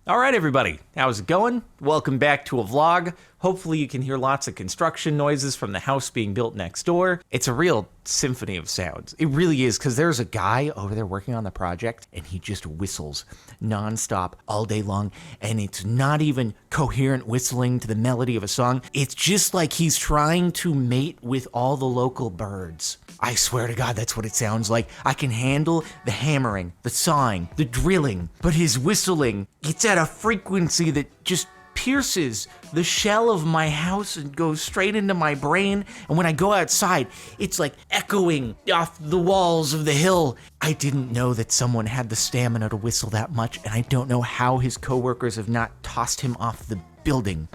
All right, everybody, how's it going? Welcome back to a vlog. Hopefully you can hear lots of construction noises from the house being built next door. It's a real symphony of sounds. It really is, because there's a guy over there working on the project, and he just whistles nonstop all day long, and it's not even coherent whistling to the melody of a song. It's just like he's trying to mate with all the local birds. I swear to God, that's what it sounds like. I can handle the hammering, the sawing, the drilling, but his whistling, it's at a frequency that just pierces the shell of my house and goes straight into my brain. And when I go outside, it's like echoing off the walls of the hill. I didn't know that someone had the stamina to whistle that much, and I don't know how his coworkers have not tossed him off the building.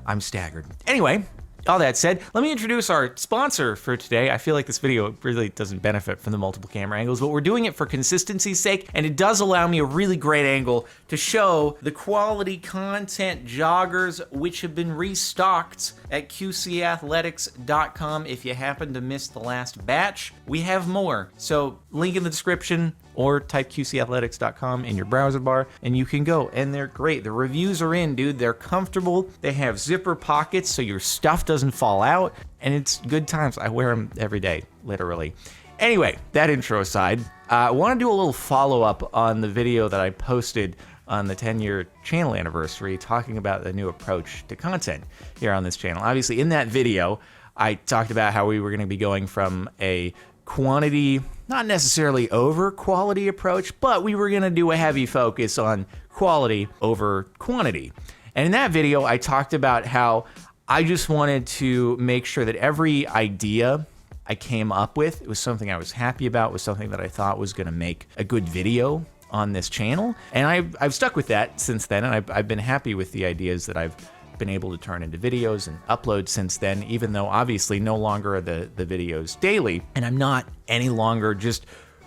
I'm staggered. Anyway, all that said, let me introduce our sponsor for today. I feel like this video really doesn't benefit from the multiple camera angles, but we're doing it for consistency's sake, and it does allow me a really great angle to show the quality content joggers which have been restocked at QCathletics.com. If you happen to miss the last batch, we have more. So link in the description, or type QCathletics.com in your browser bar, and you can go, and they're great. The reviews are in, dude. They're comfortable. They have zipper pockets so your stuff doesn't fall out, and it's good times. I wear them every day, literally. Anyway, that intro aside, I want to do a little follow-up on the video that I posted on the 10-year channel anniversary, talking about the new approach to content here on this channel. Obviously, in that video, I talked about how we were going to be going from a quantity, not necessarily over quality approach, but we were going to do a heavy focus on quality over quantity. And in that video, I talked about how I just wanted to make sure that every idea I came up with, it was something I was happy about, was something that I thought was going to make a good video on this channel. And I've stuck with that since then, and I've been happy with the ideas that I've been able to turn into videos and upload since then, even though obviously no longer are the videos daily, and I'm not any longer just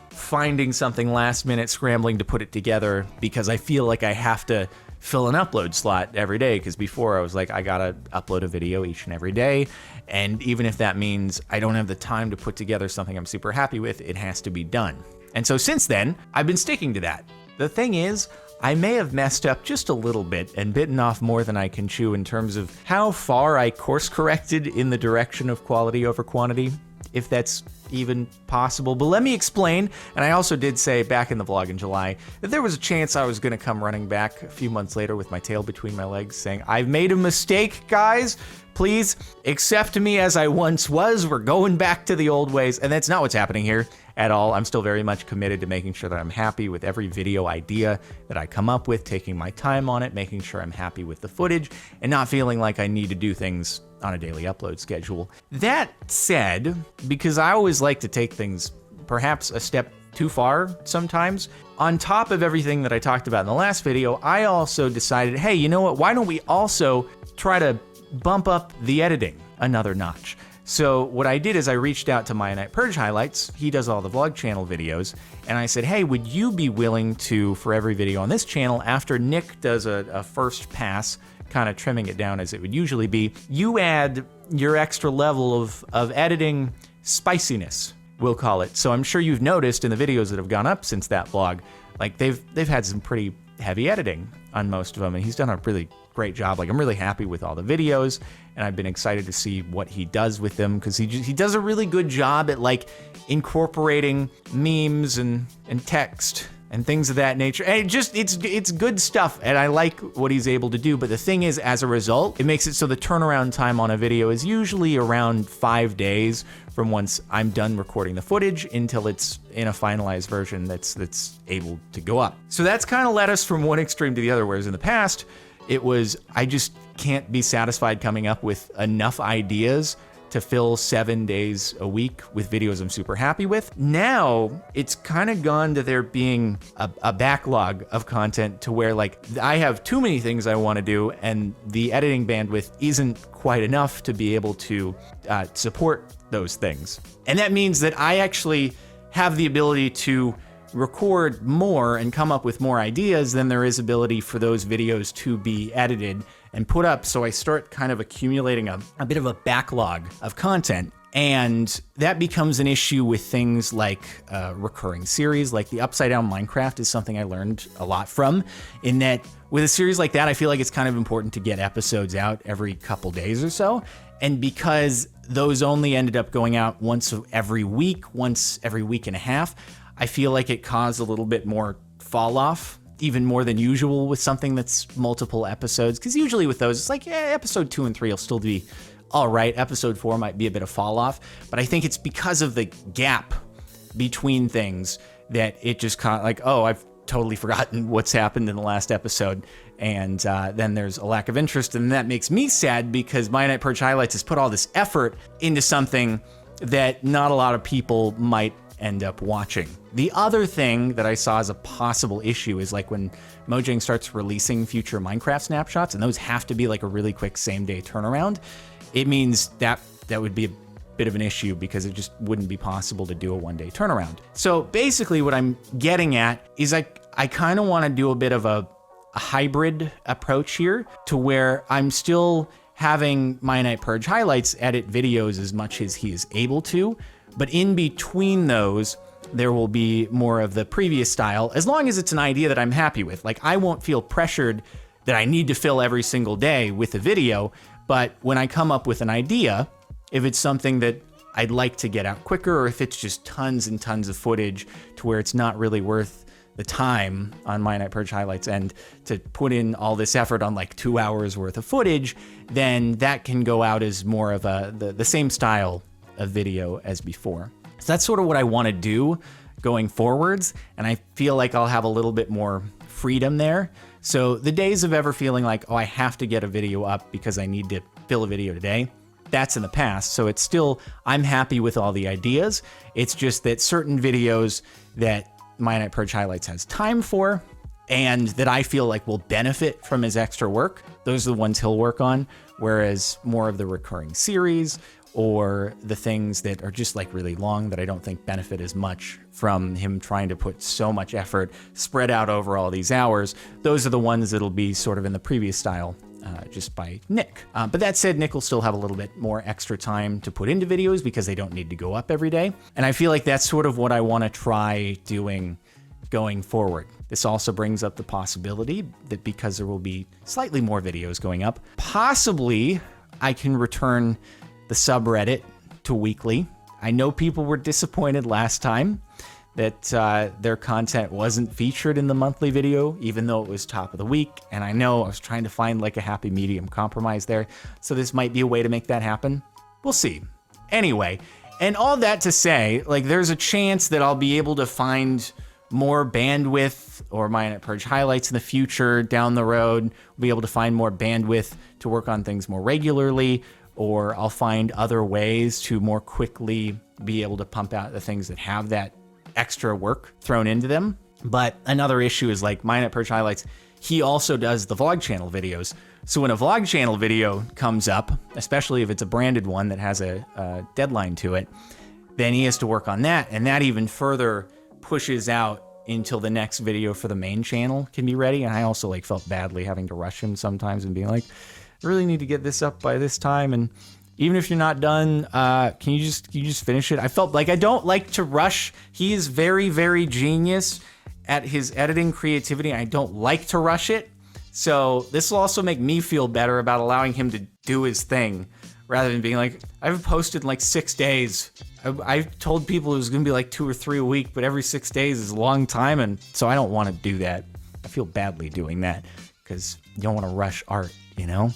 finding something last minute, scrambling to put it together because I feel like I have to fill an upload slot every day, because before I was like, I gotta upload a video each and every day, and even if that means I don't have the time to put together something I'm super happy with, it has to be done. And so since then, I've been sticking to that. The thing is, I may have messed up just a little bit and bitten off more than I can chew in terms of how far I course corrected in the direction of quality over quantity, if that's even possible. But let me explain. And I also did say back in the vlog in July that there was a chance I was going to come running back a few months later with my tail between my legs saying, I've made a mistake, guys. Please accept me as I once was. We're going back to the old ways. And that's not what's happening here at all. I'm still very much committed to making sure that I'm happy with every video idea that I come up with, taking my time on it, making sure I'm happy with the footage, and not feeling like I need to do things on a daily upload schedule. That said, because I always like to take things perhaps a step too far sometimes, on top of everything that I talked about in the last video, I also decided, hey, you know what? Why don't we also try to bump up the editing another notch? So what I did is I reached out to My Night Purge Highlights. He does all the vlog channel videos. And I said, hey, would you be willing to, for every video on this channel, after Nick does a first pass, kind of trimming it down as it would usually be, you add your extra level of editing spiciness, we'll call it. So I'm sure you've noticed in the videos that have gone up since that vlog, like they've had some pretty heavy editing on most of them, and he's done a really great job. Like, I'm really happy with all the videos, and I've been excited to see what he does with them, because he does a really good job at like incorporating memes and text and things of that nature. And it's good stuff, and I like what he's able to do. But the thing is, as a result, it makes it so the turnaround time on a video is usually around 5 days from once I'm done recording the footage until it's in a finalized version that's able to go up. So that's kind of led us from one extreme to the other, whereas in the past, it was, I just can't be satisfied coming up with enough ideas to fill 7 days a week with videos I'm super happy with. Now, it's kind of gone to there being a backlog of content to where, like, I have too many things I want to do, and the editing bandwidth isn't quite enough to be able to support those things. And that means that I actually have the ability to record more and come up with more ideas than there is ability for those videos to be edited and put up. So I start kind of accumulating a bit of a backlog of content. And that becomes an issue with things like recurring series, like the Upside Down Minecraft is something I learned a lot from, in that with a series like that, I feel like it's kind of important to get episodes out every couple days or so. And because those only ended up going out once every week and a half, I feel like it caused a little bit more fall off, even more than usual with something that's multiple episodes. Because usually with those, it's like, yeah, episode 2 and 3 will still be all right. Episode 4 might be a bit of fall off, but I think it's because of the gap between things that it just kind of like, oh, I've totally forgotten what's happened in the last episode. And then there's a lack of interest. And that makes me sad because My Night Purge Highlights has put all this effort into something that not a lot of people might end up watching. The other thing that I saw as a possible issue is like when Mojang starts releasing future Minecraft snapshots, and those have to be like a really quick same day turnaround. It means that would be a bit of an issue because it just wouldn't be possible to do a one-day turnaround. So basically what I'm getting at is I kind of want to do a bit of a hybrid approach here to where I'm still having My Night Purge Highlights edit videos as much as he is able to, but in between those, there will be more of the previous style, as long as it's an idea that I'm happy with. Like, I won't feel pressured that I need to fill every single day with a video, but when I come up with an idea, if it's something that I'd like to get out quicker, or if it's just tons and tons of footage to where it's not really worth the time on My Night Purge Highlights and to put in all this effort on like 2 hours worth of footage, then that can go out as more of the same style of video as before. So that's sort of what I want to do going forwards, and I feel like I'll have a little bit more freedom there. So the days of ever feeling like, oh, I have to get a video up because I need to fill a video today, that's in the past. So it's still, I'm happy with all the ideas. It's just that certain videos that My Night Purge Highlights has time for and that I feel like will benefit from his extra work, those are the ones he'll work on, whereas more of the recurring series or the things that are just like really long that I don't think benefit as much from him trying to put so much effort spread out over all these hours, those are the ones that'll be sort of in the previous style, just by Nick. But that said, Nick will still have a little bit more extra time to put into videos because they don't need to go up every day. And I feel like that's sort of what I want to try doing going forward. This also brings up the possibility that because there will be slightly more videos going up, possibly I can return the subreddit to weekly. I know people were disappointed last time that their content wasn't featured in the monthly video, even though it was top of the week. And I know I was trying to find like a happy medium compromise there. So this might be a way to make that happen. We'll see. Anyway, and all that to say, like, there's a chance that I'll be able to find more bandwidth or My Night Purge Highlights in the future down the road. We'll be able to find more bandwidth to work on things more regularly, or I'll find other ways to more quickly be able to pump out the things that have that extra work thrown into them. But another issue is like My Night Purge Highlights, he also does the vlog channel videos. So when a vlog channel video comes up, especially if it's a branded one that has a deadline to it, then he has to work on that. And that even further pushes out until the next video for the main channel can be ready. And I also like felt badly having to rush him sometimes and being like, I really need to get this up by this time. And even if you're not done, can you just finish it? I felt like I don't like to rush. He is very, very genius at his editing creativity. I don't like to rush it. So this will also make me feel better about allowing him to do his thing rather than being like, I've posted in like 6 days. I told people it was going to be like 2 or 3 a week, but every 6 days is a long time. And so I don't want to do that. I feel badly doing that because you don't want to rush art, you know?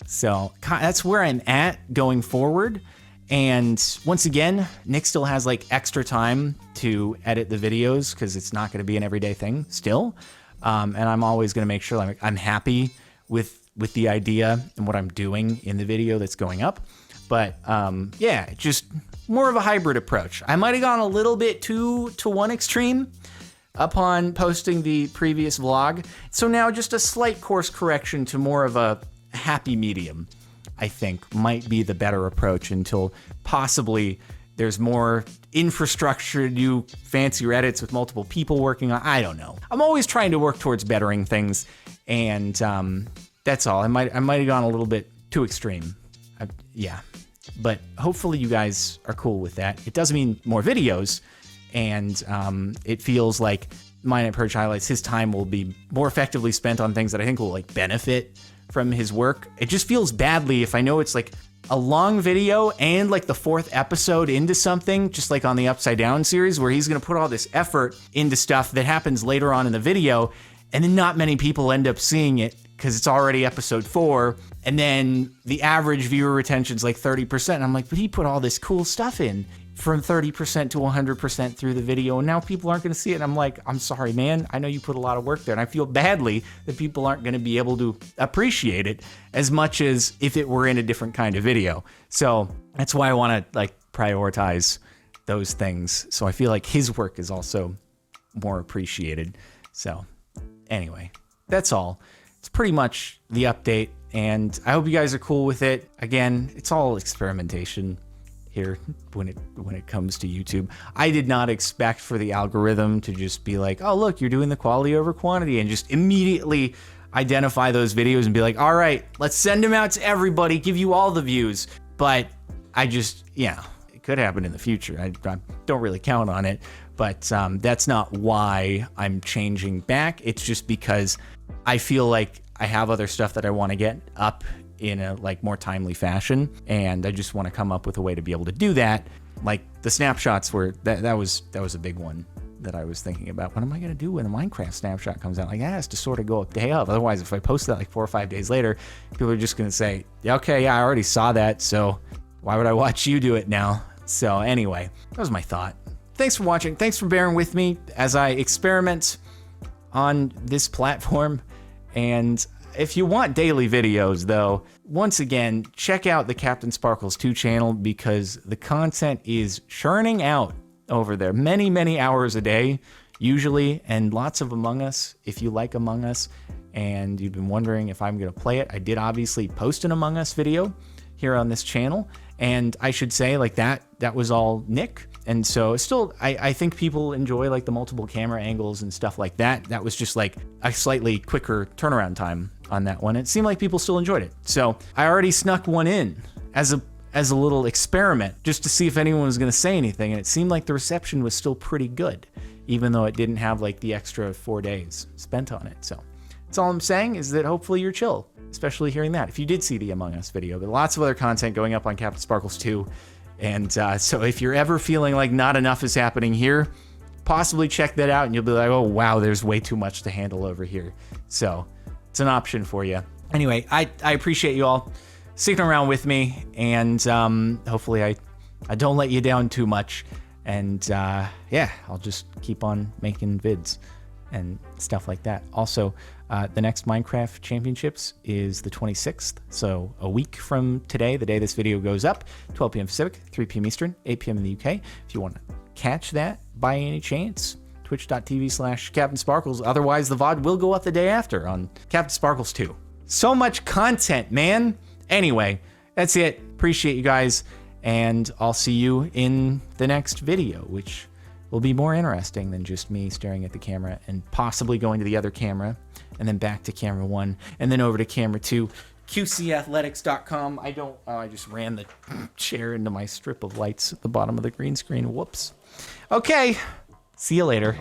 So that's where I'm at going forward. And once again, Nick still has like extra time to edit the videos because it's not going to be an everyday thing still. And I'm always going to make sure I'm happy with the idea and what I'm doing in the video that's going up. But yeah, just more of a hybrid approach. I might have gone a little bit to one extreme upon posting the previous vlog. So now just a slight course correction to more of a happy medium, I think, might be the better approach until possibly there's more infrastructure to do fancier edits with multiple people working on. I don't know. I'm always trying to work towards bettering things, and that's all. I might have gone a little bit too extreme. Yeah. But hopefully you guys are cool with that. It does mean more videos, and it feels like Mine at Purge Highlights, his time will be more effectively spent on things that I think will like benefit from his work. It just feels badly if I know it's like a long video and like the 4th episode into something, just like on the Upside Down series, where he's gonna put all this effort into stuff that happens later on in the video, and then not many people end up seeing it because it's already episode 4, and then the average viewer retention's like 30%. And I'm like, but he put all this cool stuff in from 30% to 100% through the video, and now people aren't gonna see it. And I'm like, I'm sorry, man. I know you put a lot of work there, and I feel badly that people aren't gonna be able to appreciate it as much as if it were in a different kind of video. So that's why I wanna like prioritize those things. So I feel like his work is also more appreciated. So anyway, that's all. It's pretty much the update, and I hope you guys are cool with it. Again, it's all experimentation here when it comes to YouTube. I did not expect for the algorithm to just be like, oh look, you're doing the quality over quantity, and just immediately identify those videos and be like, all right, let's send them out to everybody, give you all the views. But I just, yeah, it could happen in the future. I don't really count on it, but that's not why I'm changing back. It's just because I feel like I have other stuff that I want to get up in a like more timely fashion, and I just want to come up with a way to be able to do that. Like the snapshots were that was a big one that I was thinking about. What am I gonna do when a Minecraft snapshot comes out? Like that has to sort of go a day of. Otherwise, if I post that like 4 or 5 days later, people are just gonna say, okay, yeah, I already saw that, so why would I watch you do it now? So anyway, that was my thought. Thanks for watching. Thanks for bearing with me as I experiment on this platform. And if you want daily videos, though, once again, check out the CaptainSparklez 2 channel, because the content is churning out over there. Many, many hours a day, usually, and lots of Among Us. If you like Among Us and you've been wondering if I'm going to play it, I did obviously post an Among Us video here on this channel. And I should say, like, that was all Nick. And so still, I think people enjoy like the multiple camera angles and stuff like that. That was just like a slightly quicker turnaround time on that one. It seemed like people still enjoyed it. So I already snuck one in as a little experiment just to see if anyone was going to say anything. And it seemed like the reception was still pretty good, even though it didn't have like the extra 4 days spent on it. So that's all I'm saying, is that hopefully you're chill, especially hearing that. If you did see the Among Us video, but lots of other content going up on CaptainSparklez 2. And so if you're ever feeling like not enough is happening here, possibly check that out and you'll be like, oh, wow, there's way too much to handle over here. So it's an option for you. Anyway, I appreciate you all sticking around with me, and hopefully I don't let you down too much. And yeah, I'll just keep on making vids and stuff like that. Also, the next Minecraft Championships is the 26th, so a week from today, the day this video goes up, 12 p.m. Pacific, 3 p.m. Eastern, 8 p.m. in the UK. If you want to catch that by any chance, twitch.tv/CaptainSparklez. Otherwise, the VOD will go up the day after on CaptainSparklez 2. So much content, man. Anyway, that's it. Appreciate you guys, and I'll see you in the next video, which will be more interesting than just me staring at the camera and possibly going to the other camera and then back to camera 1 and then over to camera 2. QCathletics.com. I just ran the chair into my strip of lights at the bottom of the green screen. Whoops. Okay. See you later.